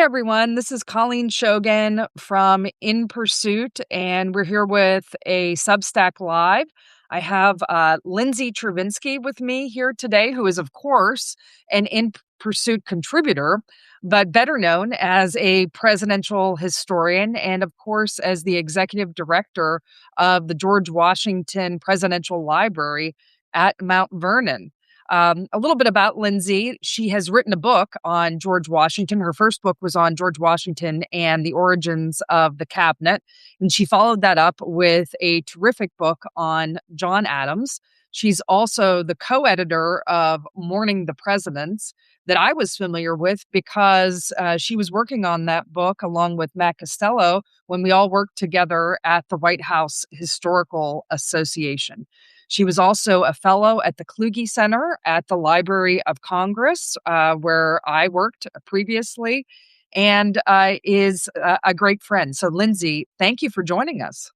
everyone. This is Colleen Shogan from In Pursuit, and we're here with a Substack Live. I have Lindsay Travinsky with me here today, who is, of course, an In Pursuit contributor, but better known as a presidential historian and, of course, as the executive director of the George Washington Presidential Library at Mount Vernon. A little bit about Lindsay. She has written a book on George Washington. Her first book was on George Washington and the origins of the cabinet. And she followed that up with a terrific book on John Adams. She's also the co-editor of Mourning the Presidents that I was familiar with because she was working on that book along with Matt Costello when we all worked together at the White House Historical Association. She was also a fellow at the Kluge Center at the Library of Congress, where I worked previously, and is a great friend. So, Lindsay, thank you for joining us.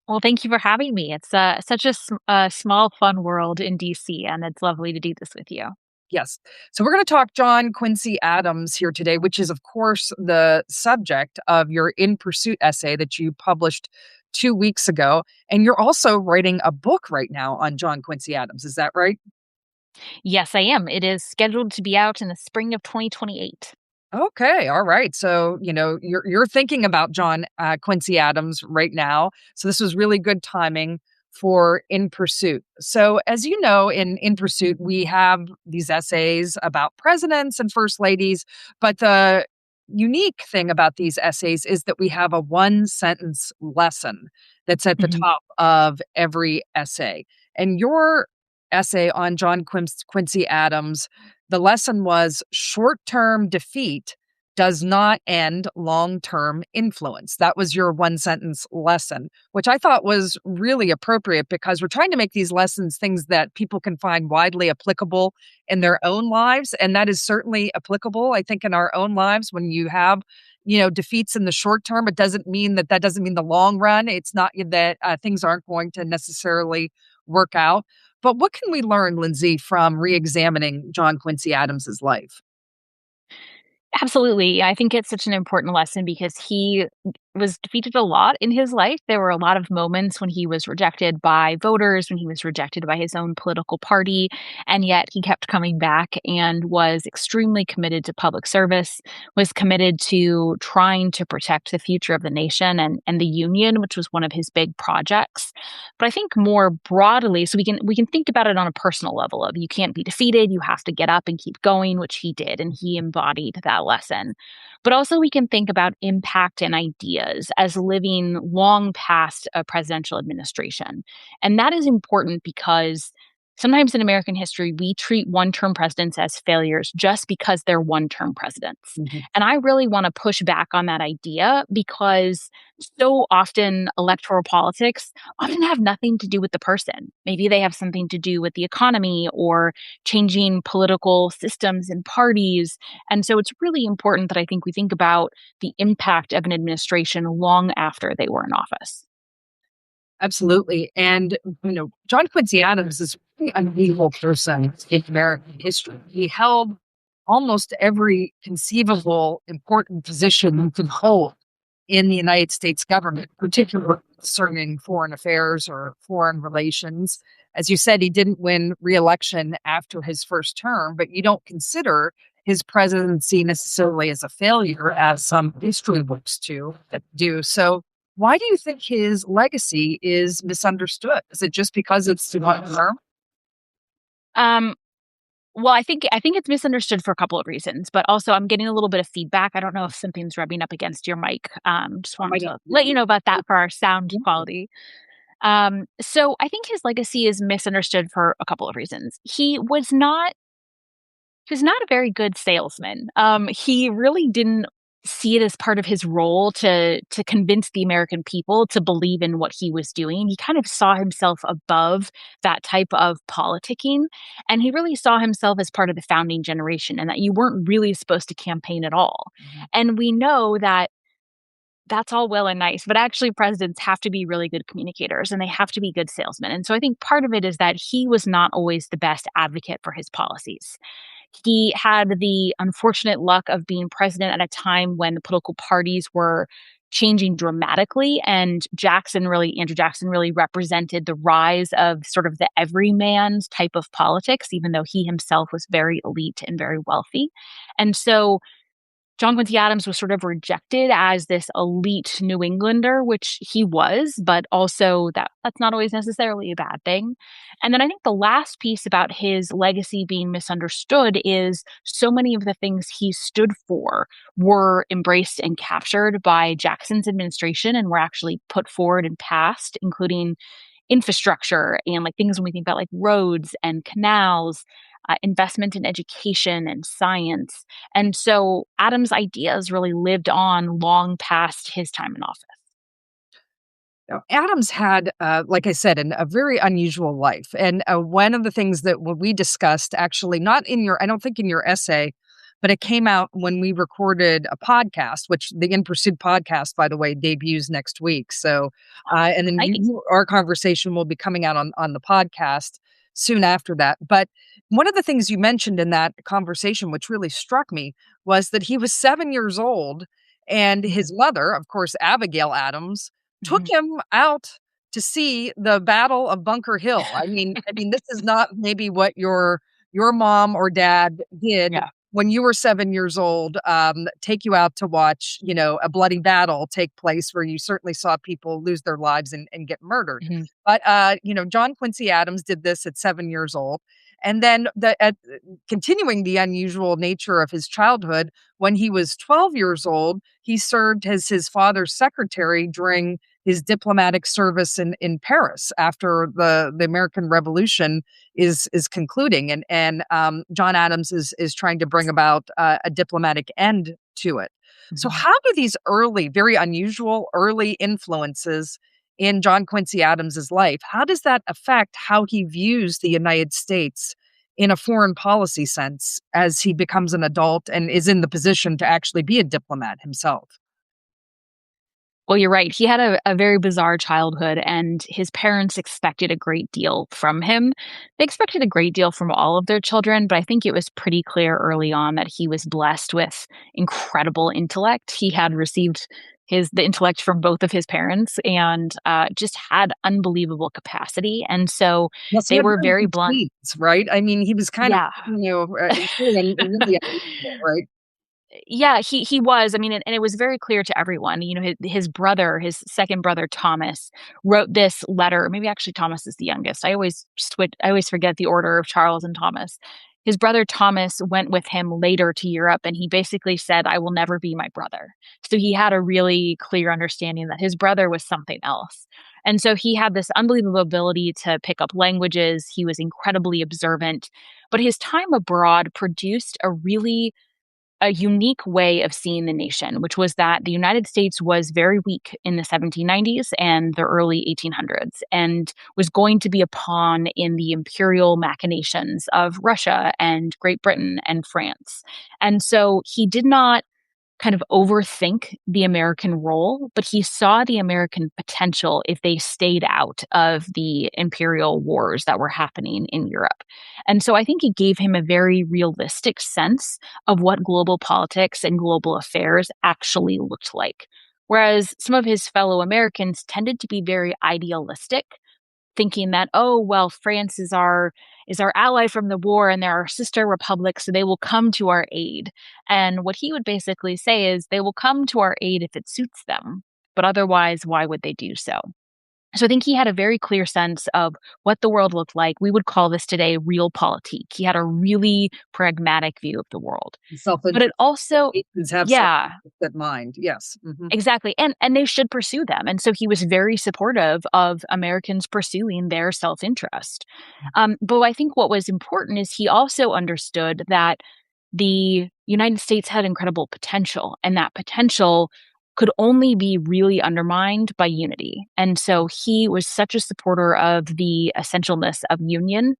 Well, thank you for having me. It's such a small, fun world in DC, and it's lovely to do this with you. Yes. So we're going to talk John Quincy Adams here today, which is, of course, the subject of your In Pursuit essay that you published 2 weeks ago. And you're also writing a book right now on John Quincy Adams. Is that right? Yes, I am. It is scheduled to be out in the spring of 2028. Okay, all right. So, you're thinking about John Quincy Adams right now. So this was really good timing for In Pursuit. So, as you know, in Pursuit, we have these essays about presidents and first ladies, but the unique thing about these essays is that we have a one sentence lesson that's at the Mhm. top of every essay. And your essay on John Quincy Adams, the lesson was short term defeat does not end long term influence. That was your one sentence lesson, which I thought was really appropriate because we're trying to make these lessons things that people can find widely applicable in their own lives. And that is certainly applicable, I think, in our own lives when you have. Defeats in the short term. It doesn't mean that doesn't mean the long run. It's not that things aren't going to necessarily work out. But what can we learn, Lindsay, from re-examining John Quincy Adams's life? Absolutely. I think it's such an important lesson because he was defeated a lot in his life. There were a lot of moments when he was rejected by voters, when he was rejected by his own political party, and yet he kept coming back and was extremely committed to public service, was committed to trying to protect the future of the nation and the Union, which was one of his big projects. But I think more broadly, so we can think about it on a personal level of you can't be defeated, you have to get up and keep going, which he did, and he embodied that lesson. But also we can think about impact and ideas as living long past a presidential administration. And that is important because sometimes in American history, we treat one term presidents as failures just because they're one term presidents. Mhm. And I really want to push back on that idea because so often electoral politics often have nothing to do with the person. Maybe they have something to do with the economy or changing political systems and parties. And so it's really important that I think we think about the impact of an administration long after they were in office. Absolutely. And, John Quincy Adams is a pretty unusual person in American history. He held almost every conceivable important position you could hold in the United States government, particularly concerning foreign affairs or foreign relations. As you said, he didn't win re-election after his first term, but you don't consider his presidency necessarily as a failure, as some history books do. So why do you think his legacy is misunderstood? Is it just because it's one term? Um, well, I think it's misunderstood for a couple of reasons, but also I'm getting a little bit of feedback. I don't know if something's rubbing up against your mic. Just wanted I to let you know about that for our sound quality. So I think his legacy is misunderstood for a couple of reasons. He was not a very good salesman. He really didn't see it as part of his role to convince the American people to believe in what he was doing. He kind of saw himself above that type of politicking, and he really saw himself as part of the founding generation and that you weren't really supposed to campaign at all. Mhm. And we know that that's all well and nice, but actually presidents have to be really good communicators and they have to be good salesmen. And so I think part of it is that he was not always the best advocate for his policies. He had the unfortunate luck of being president at a time when the political parties were changing dramatically, and Andrew Jackson really represented the rise of sort of the everyman's type of politics, even though he himself was very elite and very wealthy. And so John Quincy Adams was sort of rejected as this elite New Englander, which he was, but also that's not always necessarily a bad thing. And then I think the last piece about his legacy being misunderstood is so many of the things he stood for were embraced and captured by Jackson's administration and were actually put forward and passed, including infrastructure and like things when we think about like roads and canals, investment in education and science. And so Adams' ideas really lived on long past his time in office. Now, Adams had, like I said, a very unusual life. And one of the things that we discussed, actually, not in your, I don't think in your essay, but it came out when we recorded a podcast, which the In Pursuit podcast, by the way, debuts next week. So, and then Exciting. our conversation will be coming out on the podcast soon after that. But one of the things you mentioned in that conversation, which really struck me, was that he was 7 years old, and Mhm, his mother, of course, Abigail Adams, took mhm. him out to see the Battle of Bunker Hill. I mean, this is not maybe what your mom or dad did Yeah. when you were 7 years old, take you out to watch, a bloody battle take place where you certainly saw people lose their lives and get murdered. Mhm, But, John Quincy Adams did this at 7 years old. And then continuing the unusual nature of his childhood, when he was 12 years old, he served as his father's secretary during his diplomatic service in Paris after the American Revolution is concluding, and John Adams is trying to bring about a diplomatic end to it. So, mhm. how do these early, very unusual early influences in John Quincy Adams's life, how does that affect how he views the United States in a foreign policy sense as he becomes an adult and is in the position to actually be a diplomat himself? Well, you're right. He had a very bizarre childhood, and his parents expected a great deal from him. They expected a great deal from all of their children, but I think it was pretty clear early on that he was blessed with incredible intellect. He had received the intellect from both of his parents and just had unbelievable capacity. And so Yes, he they had were very very good blunt. genes, right? I mean, he was kind of, Yeah. really unusual, right? Yeah, he was. I mean, and it was very clear to everyone. You know, his brother, his second brother Thomas, wrote this letter. Maybe actually Thomas is the youngest. I always switch. I always forget the order of Charles and Thomas. His brother Thomas went with him later to Europe, and he basically said, "I will never be my brother." So he had a really clear understanding that his brother was something else. And so he had this unbelievable ability to pick up languages. He was incredibly observant, but his time abroad produced a unique way of seeing the nation, which was that the United States was very weak in the 1790s and the early 1800s and was going to be a pawn in the imperial machinations of Russia and Great Britain and France. And so he did not kind of overthink the American role, but he saw the American potential if they stayed out of the imperial wars that were happening in Europe. And so I think it gave him a very realistic sense of what global politics and global affairs actually looked like. Whereas some of his fellow Americans tended to be very idealistic, thinking that, oh, well, France is our ally from the war and they're our sister republic, so they will come to our aid. And what he would basically say is they will come to our aid if it suits them, but otherwise, why would they do so? So I think he had a very clear sense of what the world looked like. We would call this today realpolitik. He had a really pragmatic view of the world. But it Self-interest. also, Nations have yeah, self-interest mind. Yes. Mhm. exactly, and they should pursue them, and so he was very supportive of Americans pursuing their self-interest. But I think what was important is he also understood that the United States had incredible potential, and that potential could only be really undermined by unity. And so he was such a supporter of the essentialness of union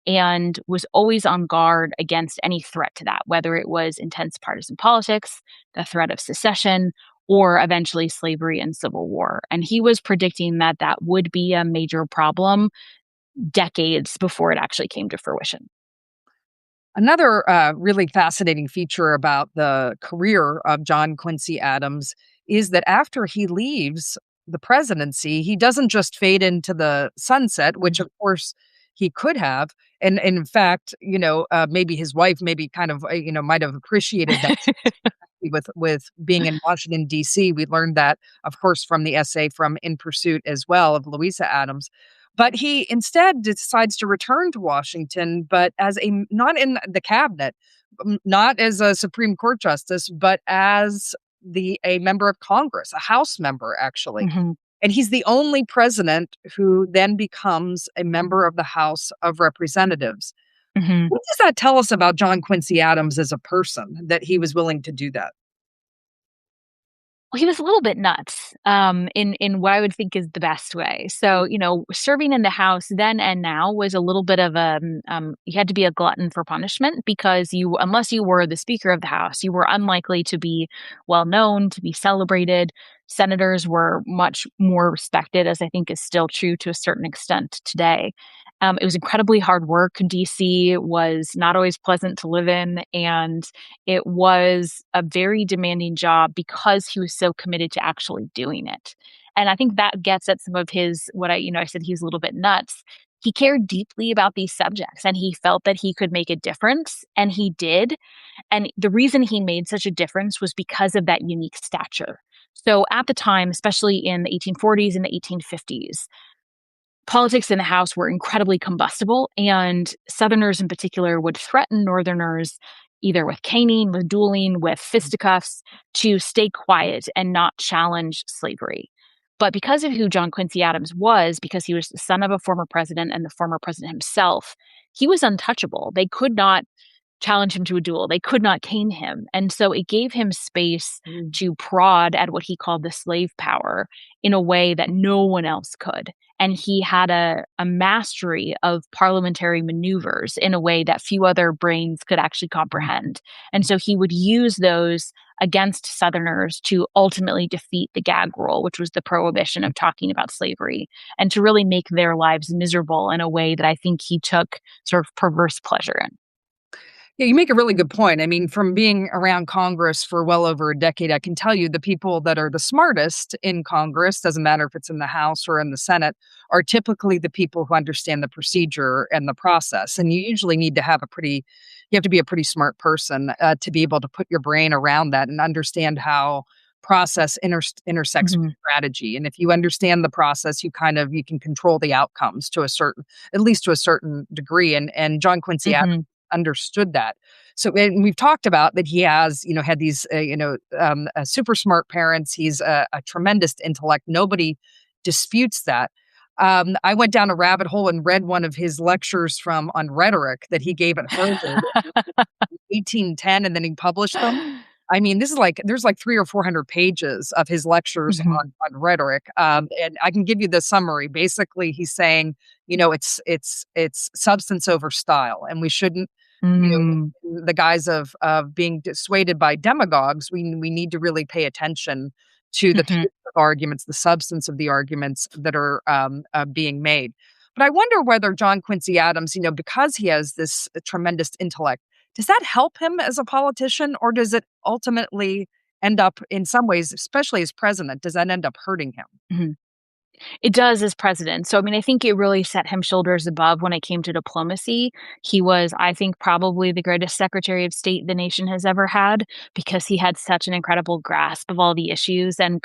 and was always on guard against any threat to that, whether it was intense partisan politics, the threat of secession, or eventually slavery and civil war. And he was predicting that that would be a major problem decades before it actually came to fruition. Another really fascinating feature about the career of John Quincy Adams is that after he leaves the presidency, he doesn't just fade into the sunset, which of course he could have. And in fact, maybe his wife maybe kind of, might have appreciated that with being in Washington, D.C. We learned that, of course, from the essay from In Pursuit as well of Louisa Adams. But he instead decides to return to Washington, but not in the cabinet, not as a Supreme Court justice, but as a member of Congress, a House member, actually. Mhm, And he's the only president who then becomes a member of the House of Representatives. mhm. What does that tell us about John Quincy Adams as a person that he was willing to do that? Well, he was a little bit nuts, in what I would think is the best way. So, serving in the House then and now was a little bit of you had to be a glutton for punishment because unless you were the Speaker of the House, you were unlikely to be well known, to be celebrated. Senators were much more respected, as I think is still true to a certain extent today. It was incredibly hard work. DC was not always pleasant to live in, and it was a very demanding job because he was so committed to actually doing it. And I think that gets at some of his I said he's a little bit nuts. He cared deeply about these subjects and he felt that he could make a difference and he did. And the reason he made such a difference was because of that unique stature. So at the time, especially in the 1840s and the 1850s, politics in the House were incredibly combustible, and Southerners in particular would threaten Northerners either with caning, with dueling, with fisticuffs to stay quiet and not challenge slavery. But because of who John Quincy Adams was, because he was the son of a former president and the former president himself, he was untouchable. They could not challenge him to a duel. They could not cane him. And so it gave him space Mm. to prod at what he called the slave power in a way that no one else could. And he had a mastery of parliamentary maneuvers in a way that few other brains could actually comprehend. And so he would use those against Southerners to ultimately defeat the gag rule, which was the prohibition of talking about slavery, and to really make their lives miserable in a way that I think he took sort of perverse pleasure in. Yeah, you make a really good point. I mean, from being around Congress for well over a decade, I can tell you the people that are the smartest in Congress, doesn't matter if it's in the House or in the Senate, are typically the people who understand the procedure and the process. And you usually need to you have to be a pretty smart person to be able to put your brain around that and understand how process intersects with Mhm. strategy. And if you understand the process, you can control the outcomes at least to a certain degree. And John Quincy Mhm. understood that. So, and we've talked about that he has, had these, super smart parents. He's a tremendous intellect. Nobody disputes that. I went down a rabbit hole and read one of his lectures from on rhetoric that he gave at Harvard 1810, and then he published them. I mean, this is like there's like 3 or 400 pages of his lectures Mhm. on rhetoric, and I can give you the summary. Basically, he's saying, it's substance over style, and we shouldn't, you Mm. in the guise of being dissuaded by demagogues, we need to really pay attention to the Mhm. truth of arguments, the substance of the arguments that are, being made. But I wonder whether John Quincy Adams, because he has this tremendous intellect, does that help him as a politician, or does it ultimately end up in some ways, especially as president, does that end up hurting him? Mhm. It does as president. So, I mean, I think it really set him shoulders above when it came to diplomacy. He was, I think, probably the greatest Secretary of State the nation has ever had because he had such an incredible grasp of all the issues and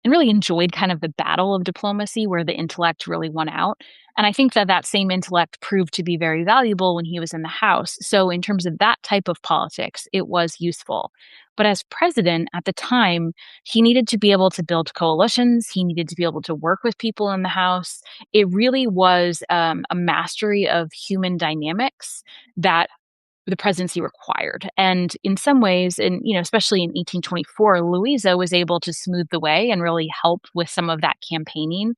really enjoyed kind of the battle of diplomacy where the intellect really won out. And I think that that same intellect proved to be very valuable when he was in the House. So, in terms of that type of politics, it was useful. But as president at the time, he needed to be able to build coalitions. He needed to be able to work with people in the House. It really was a mastery of human dynamics that the presidency required. And in some ways, and especially in 1824, Louisa was able to smooth the way and really help with some of that campaigning.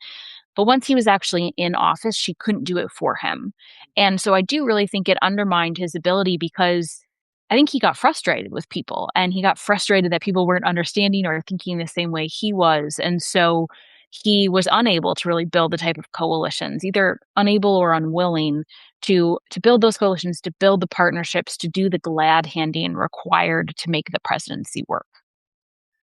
But once he was actually in office, she couldn't do it for him. And so I do really think it undermined his ability because I think he got frustrated with people and he got frustrated that people weren't understanding or thinking the same way he was. And so he was unable to really build the type of coalitions, either unable or unwilling to build those coalitions, to build the partnerships, to do the glad handing required to make the presidency work.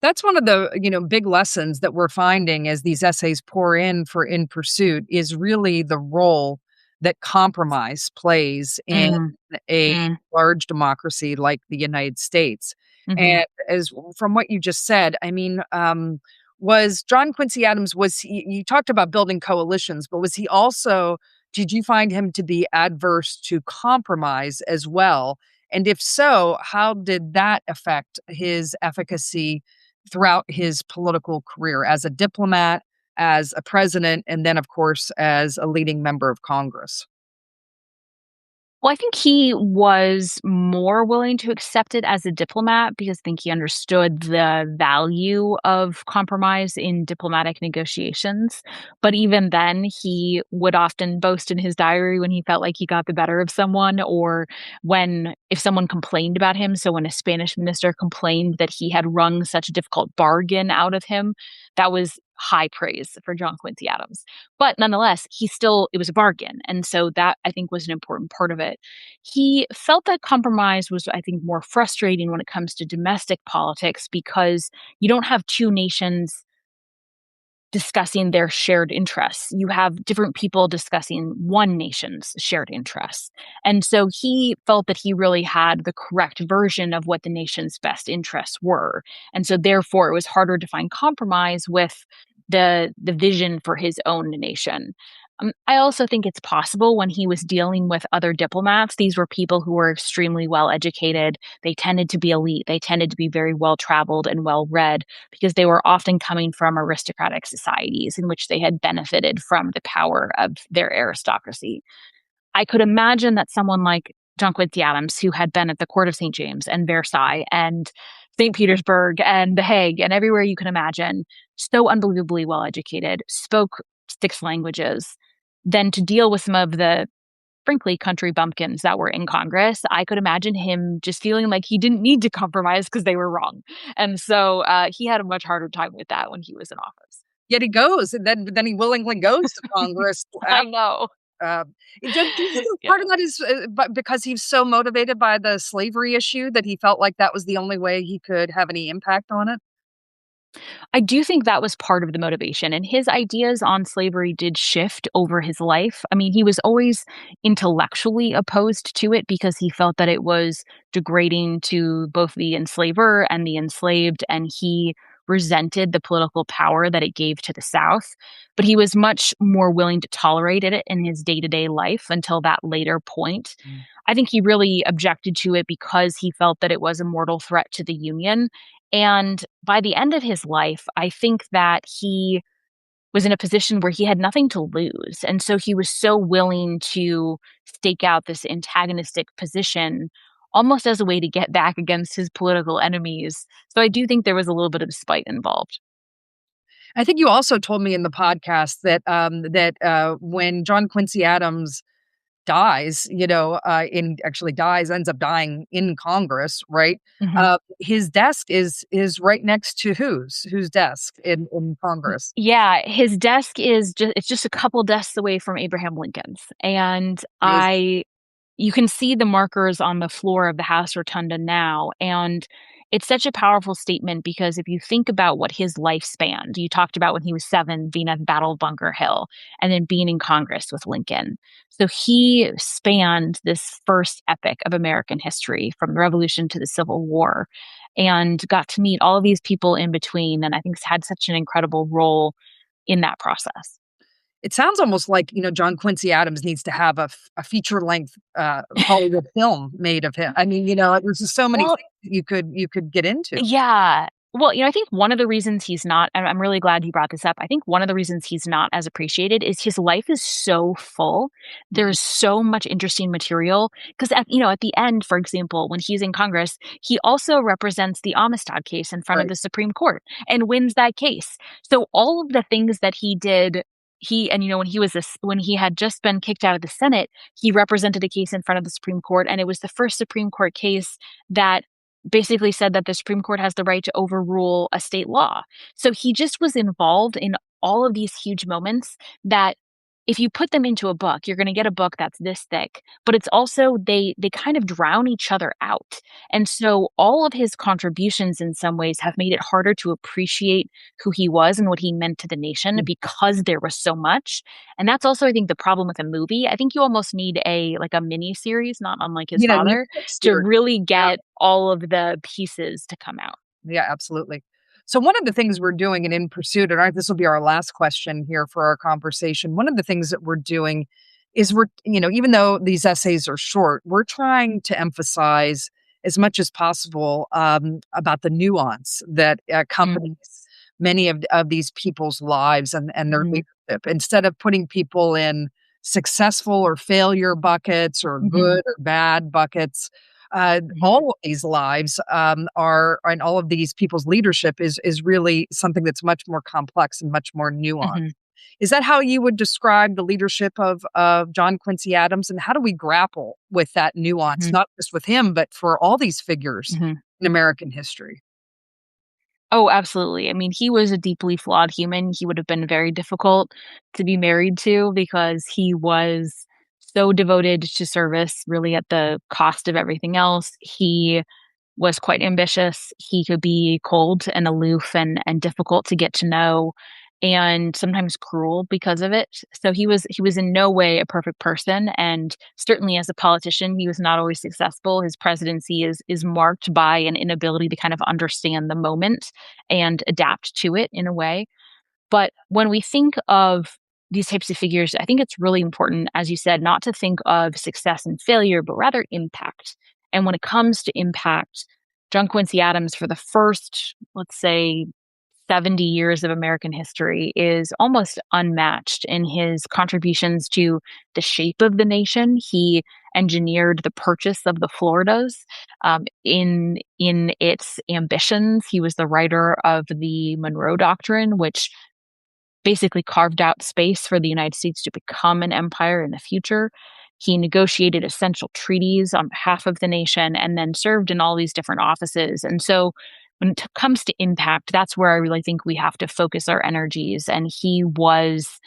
That's one of the, big lessons that we're finding as these essays pour in for In Pursuit is really the role that compromise plays in Mm, a mm, large democracy like the United States. mhm. And as from what you just said, I mean, was John Quincy Adams, was he, you talked about building coalitions, but was he also, did you find him to be adverse to compromise as well? And if so, how did that affect his efficacy throughout his political career as a diplomat, as a president, and then, of course, as a leading member of Congress? Well, I think he was more willing to accept it as a diplomat because I think he understood the value of compromise in diplomatic negotiations. But even then, he would often boast in his diary when he felt like he got the better of someone, or when if someone complained about him. So when a Spanish minister complained that he had wrung such a difficult bargain out of him, that was high praise for John Quincy Adams. But nonetheless, it was a bargain. And so that I think was an important part of it. He felt that compromise was, I think, more frustrating when it comes to domestic politics because you don't have two nations discussing their shared interests. You have different people discussing one nation's shared interests. And so he felt that he really had the correct version of what the nation's best interests were. And so therefore it was harder to find compromise with the vision for his own nation. I also think it's possible when he was dealing with other diplomats, these were people who were extremely well educated. They tended to be elite. They tended to be very well traveled and well read because they were often coming from aristocratic societies in which they had benefited from the power of their aristocracy. I could imagine that someone like John Quincy Adams, who had been at the court of St. James and Versailles and St. Petersburg and The Hague and everywhere you can imagine, so unbelievably well educated, spoke six languages, then to deal with some of the frankly country bumpkins that were in Congress, I could imagine him just feeling like he didn't need to compromise because they were wrong. And so he had a much harder time with that when he was in office. Yet he goes, and then he willingly goes to Congress I after. know. Do you think Yeah. part of that is but because he's so motivated by the slavery issue that he felt like that was the only way he could have any impact on it? I do think that was part of the motivation, and his ideas on slavery did shift over his life. I mean, he was always intellectually opposed to it because he felt that it was degrading to both the enslaver and the enslaved, and he resented the political power that it gave to the South. But he was much more willing to tolerate it in his day to day life until that later point. Mm. I think he really objected to it because he felt that it was a mortal threat to the Union, and by the end of his life, I think that he was in a position where he had nothing to lose. And so he was so willing to stake out this antagonistic position almost as a way to get back against his political enemies. So I do think there was a little bit of spite involved. I think you also told me in the podcast that when John Quincy Adams dies, in actually dies, ends up dying in Congress, right? Mhm. His desk is right next to whose desk in Congress? Yeah, his desk is just a couple desks away from Abraham Lincoln's. And Amazing. I you can see the markers on the floor of the House Rotunda now, and it's such a powerful statement because if you think about what his life spanned, you talked about when he was 7 being at the Battle of Bunker Hill and then being in Congress with Lincoln. So he spanned this first epic of American history from the Revolution to the Civil War and got to meet all of these people in between, and I think has had such an incredible role in that process. It sounds almost like, John Quincy Adams needs to have a feature length, Hollywood film made of him. I mean, there's just so many Well, things that you could get into. yeah. Well, I think one of the reasons he's not, and I'm really glad you brought this up. I think one of the reasons he's not as appreciated is his life is so full. Mhm. There's so much interesting material. Because at the end, for example, when he's in Congress, he also represents the Amistad case in front of Right. the Supreme Court and wins that case. So all of the things that he did, when he had just been kicked out of the Senate, he represented a case in front of the Supreme Court, and it was the first Supreme Court case that basically said that the Supreme Court has the right to overrule a state law. So he just was involved in all of these huge moments that if you put them into a book, you're going to get a book that's this thick, but it's also they kind of drown each other out. And so all of his contributions in some ways have made it harder to appreciate who he was and what he meant to the nation because there was so much. And that's also, I think, the problem with a movie. I think you almost need a like a mini series, not unlike his father, Netflix to series. really Yeah. get all of the pieces to come out. Yeah, absolutely. So one of the things we're doing in Pursuit, and this will be our last question here for our conversation. One of the things that we're doing is even though these essays are short, we're trying to emphasize as much as possible about the nuance that accompanies Mhm, many of these people's lives and their mhm, leadership. Instead of putting people in successful or failure buckets or mhm, good or bad buckets, mhm, all of these lives are, and all of these people's leadership is really something that's much more complex and much more nuanced. mhm, Is that how you would describe the leadership of John Quincy Adams? And how do we grapple with that nuance, mhm, not just with him, but for all these figures mhm. in American history? Oh, absolutely. I mean, he was a deeply flawed human. He would have been very difficult to be married to because he was so devoted to service, really at the cost of everything else. He was quite ambitious. He could be cold and aloof and difficult to get to know and sometimes cruel because of it. So he was in no way a perfect person, and certainly as a politician he was not always successful. His presidency is marked by an inability to kind of understand the moment and adapt to it in a way. But when we think of these types of figures, I think it's really important, as you said, not to think of success and failure, but rather impact. And when it comes to impact, John Quincy Adams, for the first, let's say, 70 years of American history, is almost unmatched in his contributions to the shape of the nation. He engineered the purchase of the Floridas in its ambitions. He was the writer of the Monroe Doctrine, which basically carved out space for the United States to become an empire in the future. He negotiated essential treaties on behalf of the nation and then served in all these different offices. And so when it comes to impact, that's where I really think we have to focus our energies. And he was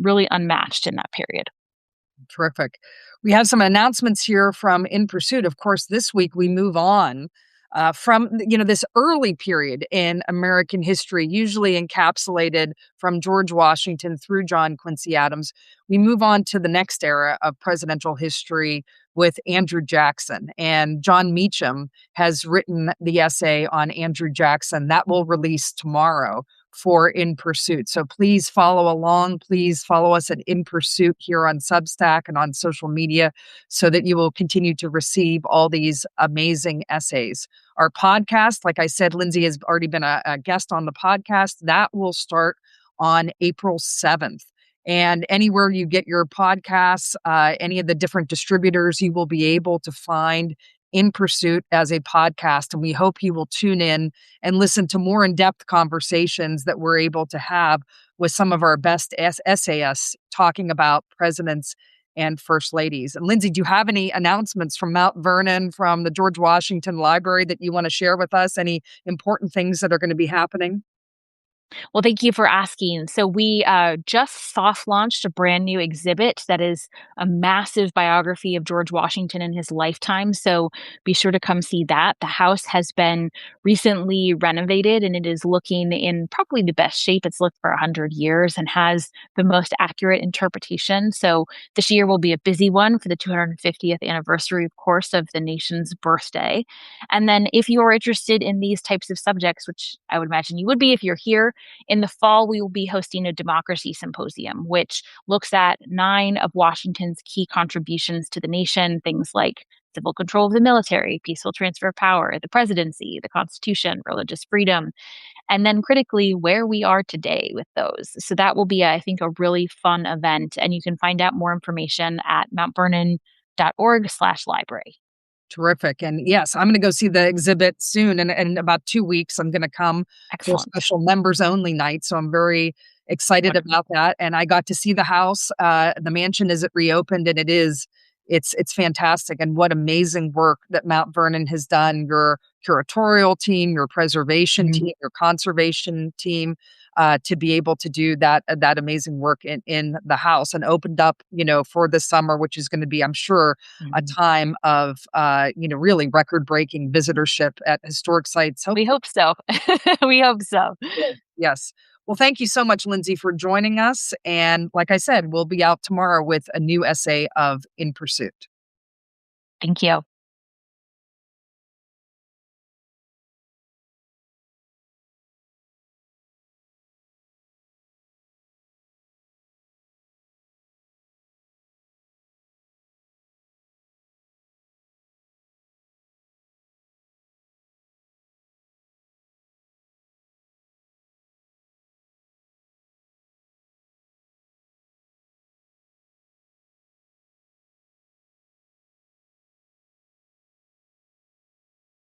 really unmatched in that period. Terrific. We have some announcements here from In Pursuit. Of course, this week we move on from this early period in American history, usually encapsulated from George Washington through John Quincy Adams. We move on to the next era of presidential history with Andrew Jackson. And John Meacham has written the essay on Andrew Jackson that will release tomorrow for In Pursuit. So please follow along. Please follow us at In Pursuit here on Substack and on social media so that you will continue to receive all these amazing essays. Our podcast, like I said, Lindsay has already been a guest on the podcast. That will start on April 7th. And anywhere you get your podcasts, any of the different distributors, you will be able to find In Pursuit as a podcast. And we hope you will tune in and listen to more in-depth conversations that we're able to have with some of our best essayists talking about presidents and first ladies. And Lindsay, do you have any announcements from Mount Vernon, from the George Washington Library that you want to share with us? Any important things that are going to be happening? Well, thank you for asking. So we just soft launched a brand new exhibit that is a massive biography of George Washington in his lifetime. So be sure to come see that. The house has been recently renovated and it is looking in probably the best shape it's looked for 100 years and has the most accurate interpretation. So this year will be a busy one for the 250th anniversary, of course, of the nation's birthday. And then if you are interested in these types of subjects, which I would imagine you would be if you're here, in the fall, we will be hosting a democracy symposium, which looks at 9 of Washington's key contributions to the nation, things like civil control of the military, peaceful transfer of power, the presidency, the Constitution, religious freedom, and then critically, where we are today with those. So that will be, I think, a really fun event. And you can find out more information at mountvernon.org/library. Terrific. And yes, I'm going to go see the exhibit soon. And in about 2 weeks, I'm going to come for a Excellent. special members only night. So I'm very excited Wonderful. about that. And I got to see the house. The mansion is it reopened, and it's fantastic. And what amazing work that Mount Vernon has done. Your curatorial team, your preservation Mhm. team, your conservation team, to be able to do that amazing work in the house, and opened up, for the summer, which is going to be, I'm sure, a Mhm. time of, really record breaking visitorship at historic sites. We Hopefully. hope so. We hope so. Yes. Well, thank you so much, Lindsay, for joining us. And like I said, we'll be out tomorrow with a new essay of In Pursuit. Thank you.